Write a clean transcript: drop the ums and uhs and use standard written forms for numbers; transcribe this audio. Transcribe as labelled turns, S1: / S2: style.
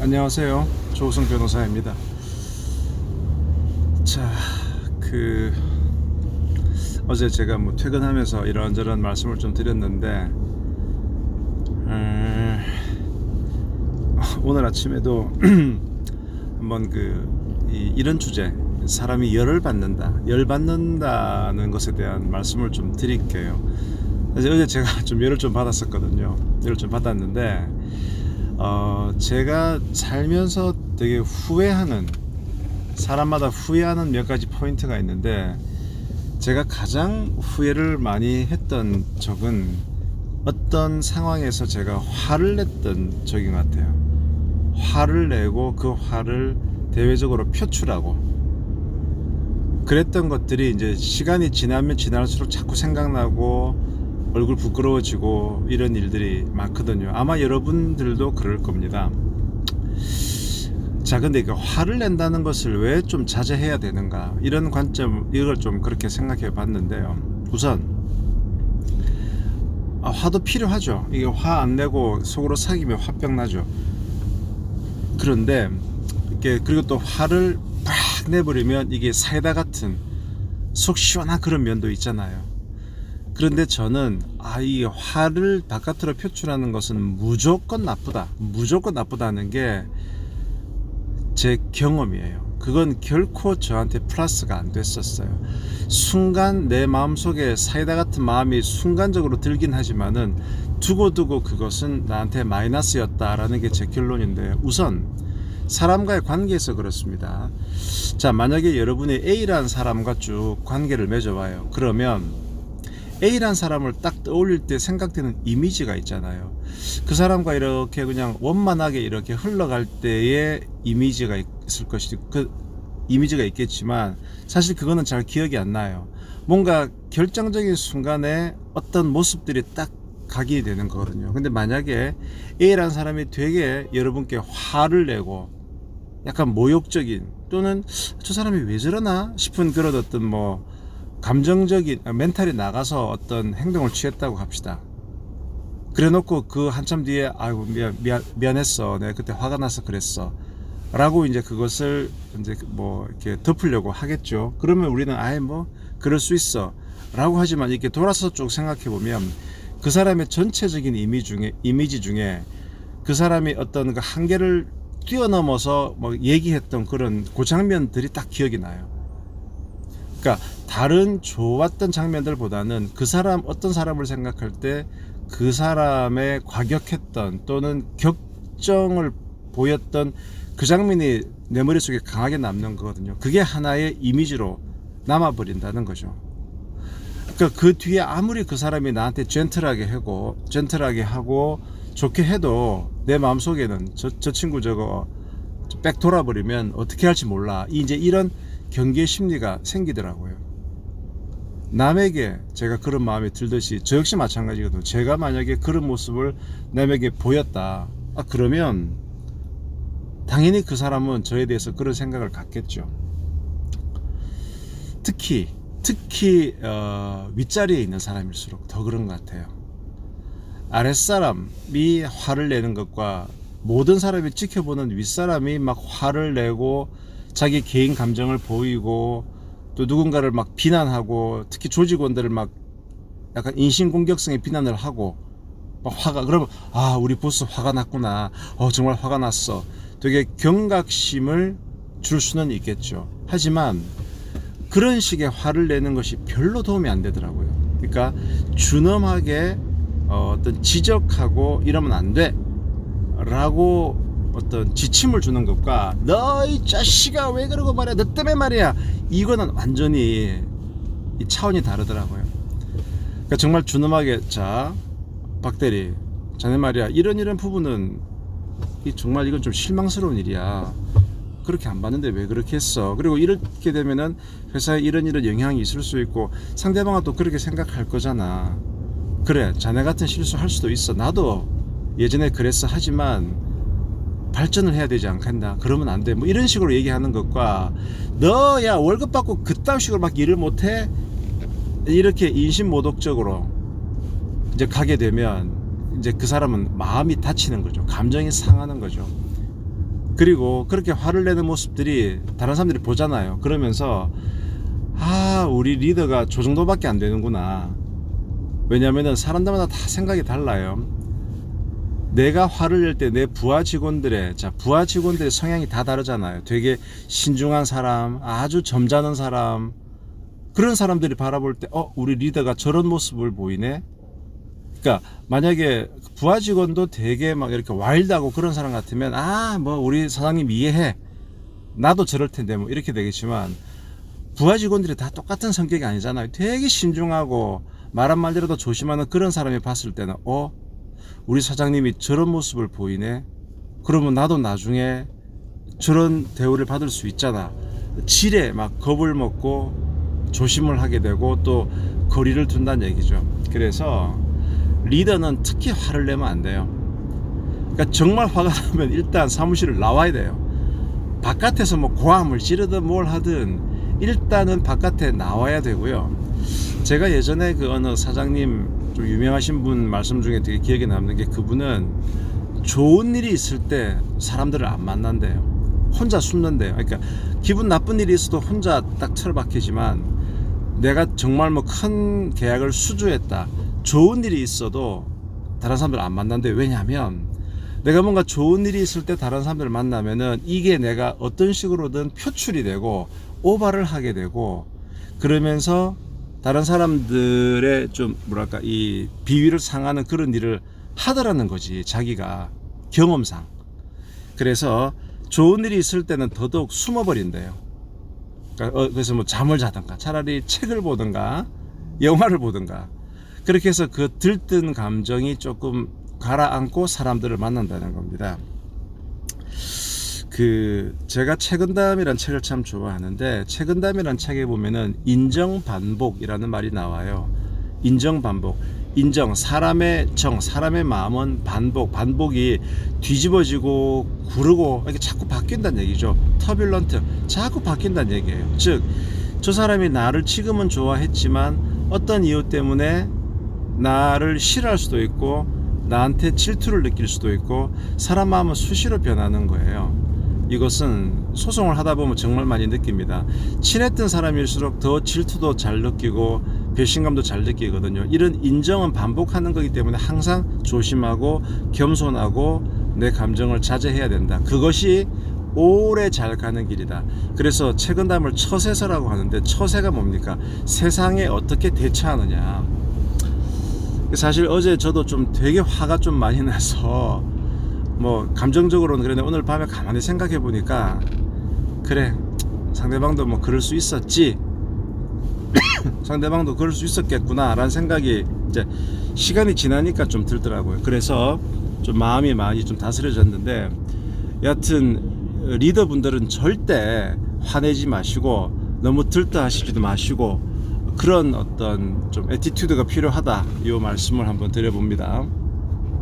S1: 안녕하세요. 조우성 변호사입니다. 자, 어제 제가 퇴근하면서 이런저런 말씀을 좀 드렸는데, 오늘 아침에도 한번 이런 주제, 사람이 열을 받는다는 것에 대한 말씀을 좀 드릴게요. 어제 제가 좀 열을 좀 받았었거든요. 열을 좀 받았는데, 제가 살면서 되게 사람마다 후회하는 몇 가지 포인트가 있는데, 제가 가장 후회를 많이 했던 적은 어떤 상황에서 제가 화를 냈던 적인 것 같아요. 화를 내고 그 화를 대외적으로 표출하고 그랬던 것들이 이제 시간이 지나면 지날수록 자꾸 생각나고 얼굴 부끄러워지고 이런 일들이 많거든요. 아마 여러분들도 그럴 겁니다. 자, 근데 화를 낸다는 것을 왜 좀 자제해야 되는가, 이런 관점, 이걸 좀 그렇게 생각해 봤는데요. 우선 화도 필요하죠. 이게 화 안 내고 속으로 사귀면 화병 나죠. 그런데 그리고 또 화를 팍 내버리면 이게 사이다 같은 속 시원한 그런 면도 있잖아요. 그런데 저는 이 화를 바깥으로 표출하는 것은 무조건 나쁘다는 게 제 경험이에요. 그건 결코 저한테 플러스가 안 됐었어요. 순간 내 마음속에 사이다 같은 마음이 순간적으로 들긴 하지만은 두고두고 그것은 나한테 마이너스였다라는 게 제 결론인데, 우선 사람과의 관계에서 그렇습니다. 자, 만약에 여러분이 A라는 사람과 쭉 관계를 맺어봐요. 그러면 A라는 사람을 딱 떠올릴 때 생각되는 이미지가 있잖아요. 그 사람과 이렇게 그냥 원만하게 이렇게 흘러갈 때의 이미지가 있을 것이고, 그 이미지가 있겠지만 사실 그거는 잘 기억이 안 나요. 뭔가 결정적인 순간에 어떤 모습들이 딱 각인이 되는 거거든요. 근데 만약에 A라는 사람이 되게 여러분께 화를 내고 약간 모욕적인, 또는 저 사람이 왜 저러나 싶은 그런 어떤 감정적인 멘탈이 나가서 어떤 행동을 취했다고 합시다. 그래 놓고 그 한참 뒤에 아이고 미안했어, 내가 그때 화가 나서 그랬어 라고 이제 그것을 이제 이렇게 덮으려고 하겠죠. 그러면 우리는 그럴 수 있어 라고 하지만, 이렇게 돌아서 쭉 생각해 보면 그 사람의 전체적인 이미지 중에 그 사람이 어떤 그 한계를 뛰어넘어서 얘기했던 그런 그 장면들이 딱 기억이 나요. 그러니까 다른 좋았던 장면들보다는 어떤 사람을 생각할 때 그 사람의 과격했던 또는 격정을 보였던 그 장면이 내 머릿속에 강하게 남는 거거든요. 그게 하나의 이미지로 남아버린다는 거죠. 그러니까 그 뒤에 아무리 그 사람이 나한테 젠틀하게 하고 좋게 해도 내 마음속에는 저 친구 저거 백 돌아버리면 어떻게 할지 몰라, 이제 이런 경계의 심리가 생기더라고요. 남에게 제가 그런 마음이 들듯이 저 역시 마찬가지거든요. 제가 만약에 그런 모습을 남에게 보였다, 그러면 당연히 그 사람은 저에 대해서 그런 생각을 갖겠죠. 특히 윗자리에 있는 사람일수록 더 그런 것 같아요. 아랫사람이 화를 내는 것과 모든 사람이 지켜보는 윗사람이 막 화를 내고 자기 개인 감정을 보이고 또 누군가를 막 비난하고, 특히 조직원들을 막 약간 인신공격성의 비난을 하고 그러면 우리 보스 화가 났구나, 정말 화가 났어, 되게 경각심을 줄 수는 있겠죠. 하지만 그런 식의 화를 내는 것이 별로 도움이 안 되더라고요. 그러니까 준엄하게 어떤 지적하고 이러면 안 돼 라고 어떤 지침을 주는 것과 너 이 자식아 왜 그러고 말이야, 너 때문에 말이야, 이거는 완전히 차원이 다르더라고요. 그러니까 정말 준엄하게, 자 박대리, 자네 말이야 이런 부분은 정말 이건 좀 실망스러운 일이야, 그렇게 안 봤는데 왜 그렇게 했어, 그리고 이렇게 되면은 회사에 이런 영향이 있을 수 있고 상대방은 또 그렇게 생각할 거잖아. 그래, 자네 같은 실수할 수도 있어, 나도 예전에 그랬어, 하지만 발전을 해야 되지 않겠나, 그러면 안 돼, 이런 식으로 얘기하는 것과 너야 월급 받고 그딴 식으로 막 일을 못해, 이렇게 인신모독적으로 이제 가게 되면 이제 그 사람은 마음이 다치는 거죠. 감정이 상하는 거죠. 그리고 그렇게 화를 내는 모습들이 다른 사람들이 보잖아요. 그러면서 아, 우리 리더가 저 정도밖에 안 되는구나. 왜냐면은 사람들마다 다 생각이 달라요. 내가 화를 낼 때 내 부하 직원들의 성향이 다 다르잖아요. 되게 신중한 사람, 아주 점잖은 사람, 그런 사람들이 바라볼 때 우리 리더가 저런 모습을 보이네. 그러니까 만약에 부하 직원도 되게 막 이렇게 와일드하고 그런 사람 같으면 뭐 우리 사장님 이해해, 나도 저럴 텐데 뭐 이렇게 되겠지만, 부하 직원들이 다 똑같은 성격이 아니잖아요. 되게 신중하고 말 한마디라도 조심하는 그런 사람이 봤을 때는 우리 사장님이 저런 모습을 보이네, 그러면 나도 나중에 저런 대우를 받을 수 있잖아. 지레 막 겁을 먹고 조심을 하게 되고 또 거리를 둔다는 얘기죠. 그래서 리더는 특히 화를 내면 안 돼요. 그러니까 정말 화가 나면 일단 사무실을 나와야 돼요. 바깥에서 뭐 고함을 지르든 뭘 하든 일단은 바깥에 나와야 되고요. 제가 예전에 그 어느 사장님, 좀 유명하신 분 말씀 중에 되게 기억에 남는 게, 그분은 좋은 일이 있을 때 사람들을 안 만난대요. 혼자 숨는대요. 그러니까 기분 나쁜 일이 있어도 혼자 딱 틀어박히지만, 내가 정말 뭐 큰 계약을 수주했다, 좋은 일이 있어도 다른 사람들을 안 만난대요. 왜냐하면 내가 뭔가 좋은 일이 있을 때 다른 사람들을 만나면은 이게 내가 어떤 식으로든 표출이 되고 오바를 하게 되고, 그러면서 다른 사람들의 좀 뭐랄까 이 비위를 상하는 그런 일을 하더라는 거지, 자기가 경험상. 그래서 좋은 일이 있을 때는 더더욱 숨어버린대요. 그러니까 그래서 뭐 잠을 자든가 차라리 책을 보든가 영화를 보든가, 그렇게 해서 그 들뜬 감정이 조금 가라앉고 사람들을 만난다는 겁니다. 제가 책은담이라는 책을 참 좋아하는데, 책은담이라는 책에 보면은 인정반복이라는 말이 나와요. 인정반복. 인정, 사람의 사람의 마음은 반복이 뒤집어지고 구르고 이렇게 자꾸 바뀐다는 얘기죠. 터뷸런트, 자꾸 바뀐다는 얘기예요. 즉, 저 사람이 나를 지금은 좋아했지만 어떤 이유 때문에 나를 싫어할 수도 있고 나한테 질투를 느낄 수도 있고, 사람 마음은 수시로 변하는 거예요. 이것은 소송을 하다 보면 정말 많이 느낍니다. 친했던 사람일수록 더 질투도 잘 느끼고 배신감도 잘 느끼거든요. 이런 인정은 반복하는 거기 때문에 항상 조심하고 겸손하고 내 감정을 자제해야 된다. 그것이 오래 잘 가는 길이다. 그래서 책은담을 처세서라고 하는데, 처세가 뭡니까? 세상에 어떻게 대처하느냐. 사실 어제 저도 좀 되게 화가 좀 많이 나서 뭐 감정적으로는 그랬는데, 오늘 밤에 가만히 생각해 보니까 그래, 상대방도 뭐 그럴 수 있었지, 상대방도 그럴 수 있었겠구나 라는 생각이 이제 시간이 지나니까 좀 들더라고요. 그래서 좀 마음이 많이 좀 다스려졌는데, 여하튼 리더분들은 절대 화내지 마시고 너무 들떠하시지도 마시고, 그런 어떤 좀 애티튜드가 필요하다, 이 말씀을 한번 드려봅니다.